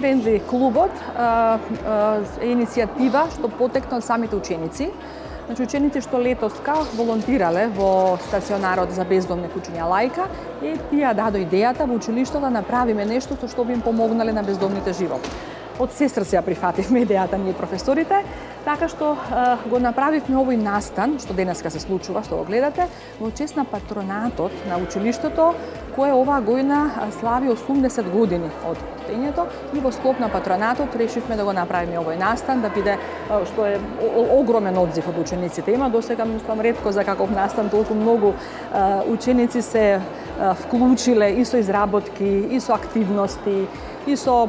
Friendly клубот е иницијатива што потекна од самите ученици. Значи, ученици што летоска волонтирале во стационарот за бездомни куќиња Лајка и тие дадо идејата во училиштето да направиме нешто со што би им помогнале на бездомните живот. Од се срце ја прифативме идејата ние професорите, така што го направивме овој настан, што денеска се случува, што го гледате, во чест на патронатот на училиштето, кое оваа година слави 80 години од постоењето и во склоп на патронатот решивме да го направиме овој настан, да биде, што е огромен одзив од учениците. Има досега, мислам, ретко за каков настан толку многу ученици се вклучиле и со изработки, и со активности, и со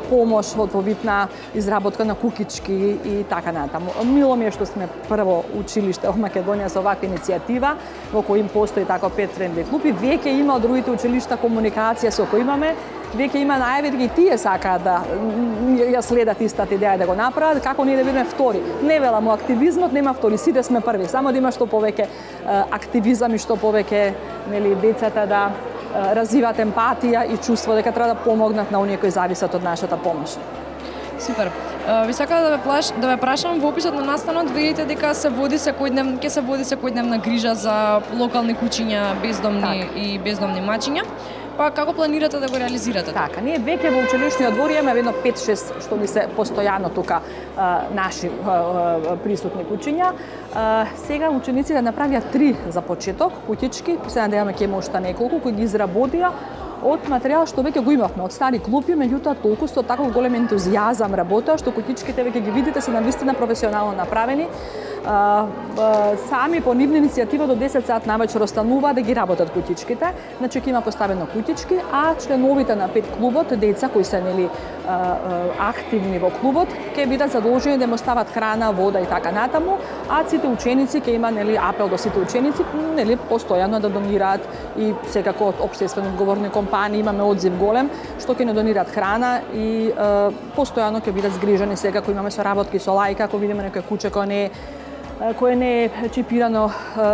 помош во вид на изработка на кукички и така натаму. Мило ми е што сме прво училиште во Македонија со оваква иницијатива, во кој им постои така Pet Friendly клуб и веќе има од другите училишта комуникација со кои имаме, веќе има најави дека и тие сакаат да ја следат истата идеја да го направат, како ние да бидеме втори. Не велам, активизмот нема втори, сите сме први, само да има што повеќе активизам и што повеќе, нели, децата да развиваат емпатија и чувство дека треба да помогнат на оние кои зависат од нашата помош. Супер. Ви сакам да ве прашам, во описот на настанот видите дека ќе се води секојдневна грижа за локални куќиња, бездомни и бездомни мачиња. Па како планирате да го реализирате? Така, ние веќе во училишниот двор имаме едно 5-6 што ни се постојано тука наши присутни куќиња. Сега учениците направија 3 за почеток куќички, се надеваме ќе има уште неколку кои ги изработија од материјал што веќе го имавме, од стари клупи, меѓутоа толку со таков голем ентузијазам работеа што куќичките веќе ги видите се навистина професионално направени. Сами по нивна иницијатива до 10 сат навечер останува да ги работат куќичките. Значи ќе има поставено куќички, а членовите на Pet клубот, деца кои се нели активни во клубот, ќе бидат задолжени да им остават храна, вода и така натаму, а сите ученици ќе има нели апел до сите ученици нели постојано да донираат и секако од општествено одговорни компании имаме одзив голем што ќе не донираат храна и постојано ќе бидат згрижани секако имаме соработки со Лајка, ако видиме некој куќе кое не е чипирано,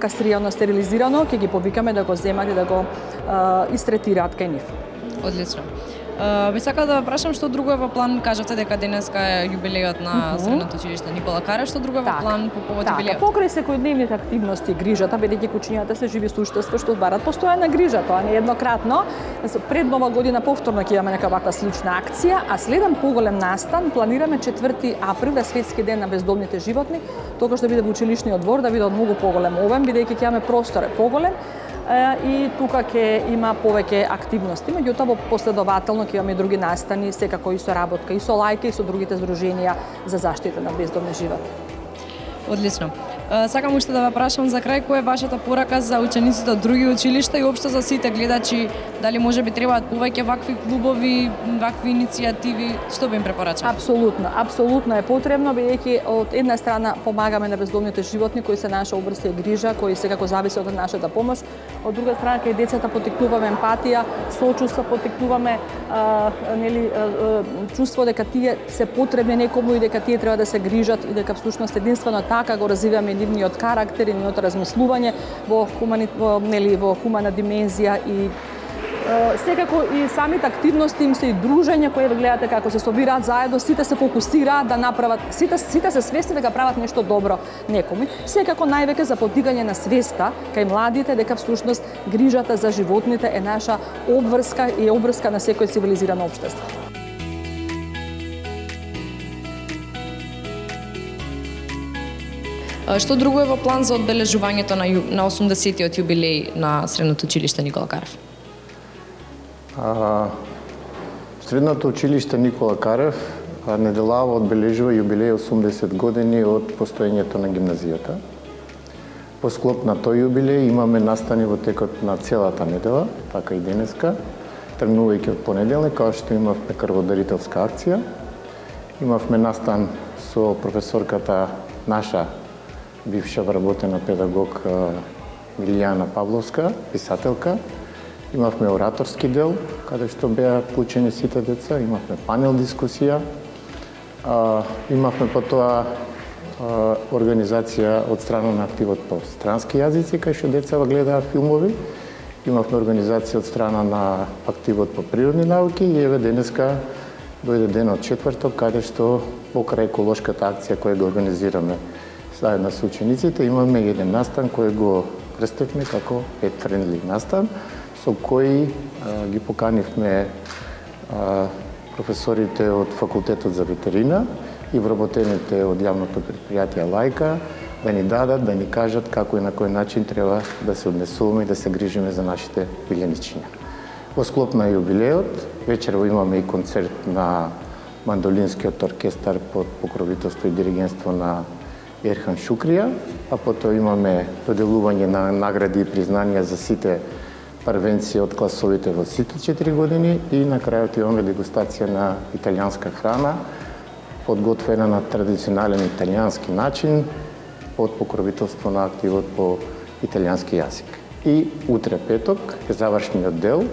кастрирано, стерилизирано, ќе ги повикаме да го земат и да го истретираат кај нив. Одлично. Ви сакам да ве прашам што друго е во план, кажавте дека денеска е јубилејот на Средното училиште Никола Карев, што друго е во план по повод јубилејот? Покрај секојдневните активности, грижата, бидејќи куќињата се живи суштества што барат постојана грижа, тоа не е еднократно. Пред Нова година повторно ќе имаме нека ваква слична акција, а следен поголем настан планираме 4 април, да светски ден на бездомните животни, тогаш да биде во училишниот двор, да биде од многу поголем обем, бидејќи ќе имаме простор поголем и тука ќе има повеќе активности, меѓутоа во последователно ќе имаме и други настани, секако и со работка и со Лајка и со другите здруженија за заштита на бездомни живот. Одлично. Сакам уште да ве прашам за крај, која е вашата порака за учениците од други училишта и општо за сите гледачи, дали можеби требаат повеќе вакви клубови, вакви иницијативи, што би им препорачале? Апсолутно е потребно, бидејќи од една страна помагаме на бездомните животни кои се наша обрска и грижа, кои секако зависат од нашата помош, од друга страна кај децата потекнуваме емпатија, сочувство, потекнуваме чувство дека тие се потребни некому и дека тие треба да се грижат и дека всушност единствено така го развиваме нивниот карактер и нивното размислување во хумана димензија и секако и самите активности им се и дружење кои гледате како се собираат заедно, сите се фокусираат да направат, сите се свесни дека прават нешто добро некому. Секако највеќе за подигање на свеста кај младите дека всушност грижата за животните е наша обврска и обврска на секој цивилизирано општество. Што друго е во план за одбележувањето на 80-тиот јубилеј на Средното училиште Никола Карев? Средното училиште Никола Карев неделава одбележува јубилеј 80 години од постоењето на гимназијата. По склоп на тој јубилеј имаме настани во текот на целата недела, така и денеска, тргнувајќи од понеделник, као што имавме крводарителска акција. Имавме настан со професорката наша бивша вработена педагог Илијана Павловска, писателка. Имавме ораторски дел, каде што беа вклучени сите деца, имавме панел дискусија, имавме потоа организација од страна на активот по странски јазици, кај што деца гледаа филмови, имавме организација од страна на активот по природни науки и еве денеска дојде денот четврток, каде што покрај еколошката акција која го организираме заедно со учениците, имаме еден настан кој го крстевме како Pet Friendly настан, со кој ги поканивме професорите од факултетот за ветерина и вработените од јавното предпријатие Лајка да ни дадат, да ни кажат како и на кој начин треба да се однесуваме и да се грижиме за нашите пиленичиња. Во склоп на јубилеот, вечерва имаме и концерт на мандолинскиот оркестар под покровителство и диригентство на Ерхан Шукрија, а потоа имаме доделување на награди и признанија за сите првенци од класовите во сите 4 години и на крајот имаме дегустација на италијанска храна, подготвена на традиционален италијански начин, под покровителство на активот по италијански јазик. И утре петок е завршниот дел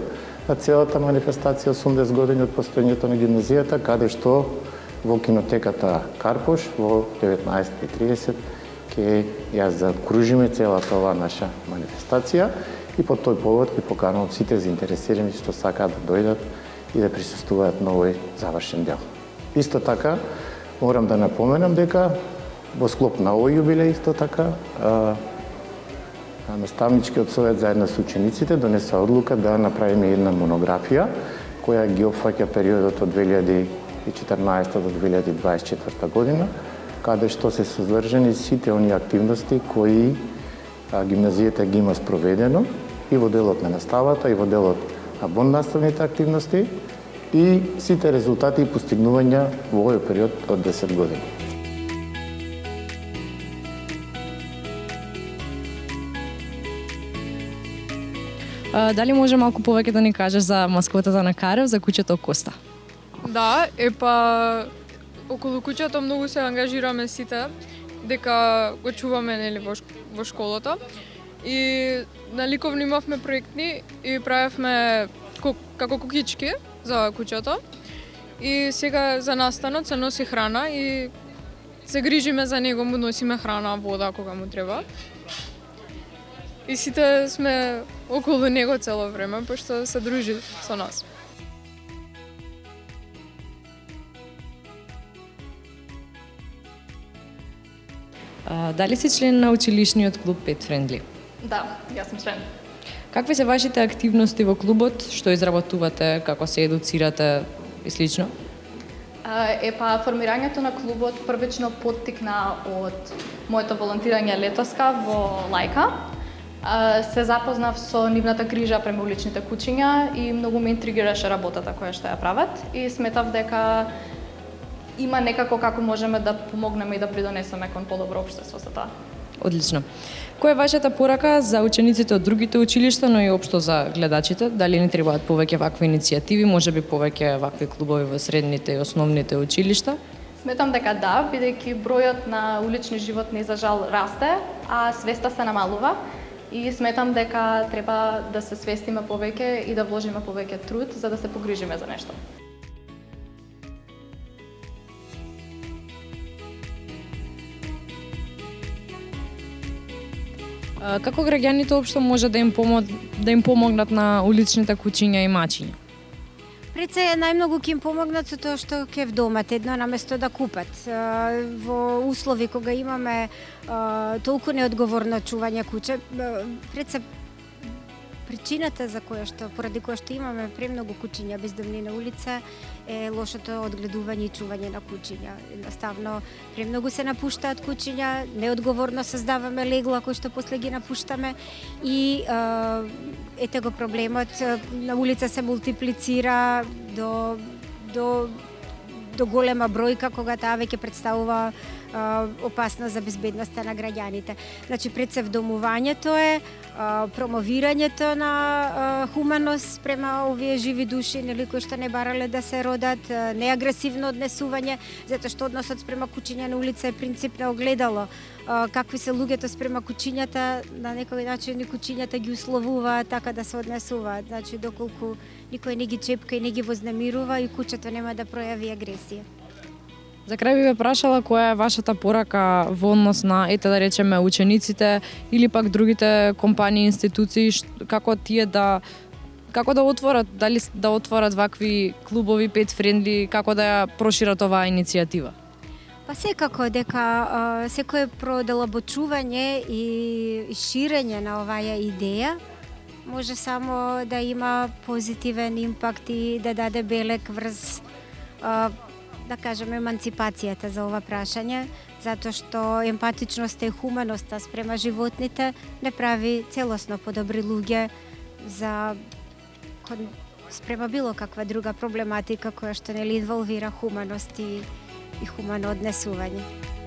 на целата манифестација 80 години од постоењето на гимназијата, каде што во кинотеката Карпош во 19:30 ќе ја закружиме целата оваа наша манифестација и по тој повод ќе поканувам сите заинтересирани што сакаат да дојдат и да присуствуваат на овој завршен дел. Исто така, морам да напоменам дека во склоп на овој јубилеј исто така наставничкиот совет заедно со учениците донесе одлука да направиме една монографија која ги опфаќа периодот од 2014 до 2024 година, каде што се содржани сите оние активности кои гимназијата ги има спроведено и во делот на наставата, и во делот на воннаставните активности и сите резултати и постигнувања во овој период од 10 години. Дали може малку повеќе да ни кажеш за маскотата на Карев, за куќето Коста? Да, околу куќето многу се ангажираме сите, дека го чуваме нели во школата. И на ликовни имавме проектни и правевме како кукички за куќето. И сега за настанот се носи храна и се грижиме за него, му носиме храна, вода кога му треба. И сите сме околу него цело време, пошто се дружи со нас. Дали си член на училишниот клуб Pet Friendly? Да, јас сум член. Какви се вашите активности во клубот? Што изработувате, како се едуцирате и слично? Формирањето на клубот првично поттикна од моето волонтирање летоска во Лајка. Се запознав со нивната грижа према уличните куќиња и многу ме интригираше работата која што ја прават и сметав дека има некако како можеме да помогнеме и да придонесеме кон подобро општество со тоа. Одлично. Која е вашата порака за учениците од другите училишта, но и општо за гледачите? Дали ни требаат повеќе вакви иницијативи, можеби повеќе вакви клубови во средните и основните училишта? Сметам дека да, бидејќи бројот на улични животни за жал расте, а свеста се намалува. И сметам дека треба да се свестиме повеќе и да вложиме повеќе труд за да се погрижиме за нешто. Како граѓаните општо може да им помогнат на уличните куќиња и мачиња? Пред се најмногу ќе им помогнат со тоа што ќе вдомат едно наместо да купат. Во услови кога имаме толку неодговорно чување куќе, пред се причината поради која што имаме премногу куќиња бездомни на улица е лошото одгледување и чување на куќиња. Едноставно премногу се напуштаат куќиња, неодговорно создаваме легла кои што после ги напуштаме и ете го проблемот на улица се мултиплицира до голема бројка кога таа веќе представува опасност за безбедноста на граѓаните. Значи пред се вдомувањето е промовирањето на хуманост према овие живи души, нели кои што не барале да се родат, неагресивно однесување, затоа што односот спрема куќиња на улица е принцип на огледало. Какви се луѓето спрема куќињата, на некој начин и куќињата ги условуваат така да се однесуваат. Значи доколку никој не ги чепка и не ги вознемирува и куќето нема да пројави агресија. За крај би ве прашала која е вашата порака во однос на, ете да речеме, учениците или пак другите компании, институции, како како да отворат, дали да отворат вакви клубови pet friendly, како да ја прошират оваа иницијатива? Па секако дека секое продолбочување и ширење на оваа идеја може само да има позитивен импакт и да даде белег врз да кажеме еманципацијата за ова прашање, затоа што емпатичноста и хуманоста спрема животните не прави целосно подобри луѓе за спрема било каква друга проблематика која што нели инволвира хуманост и хумано однесување.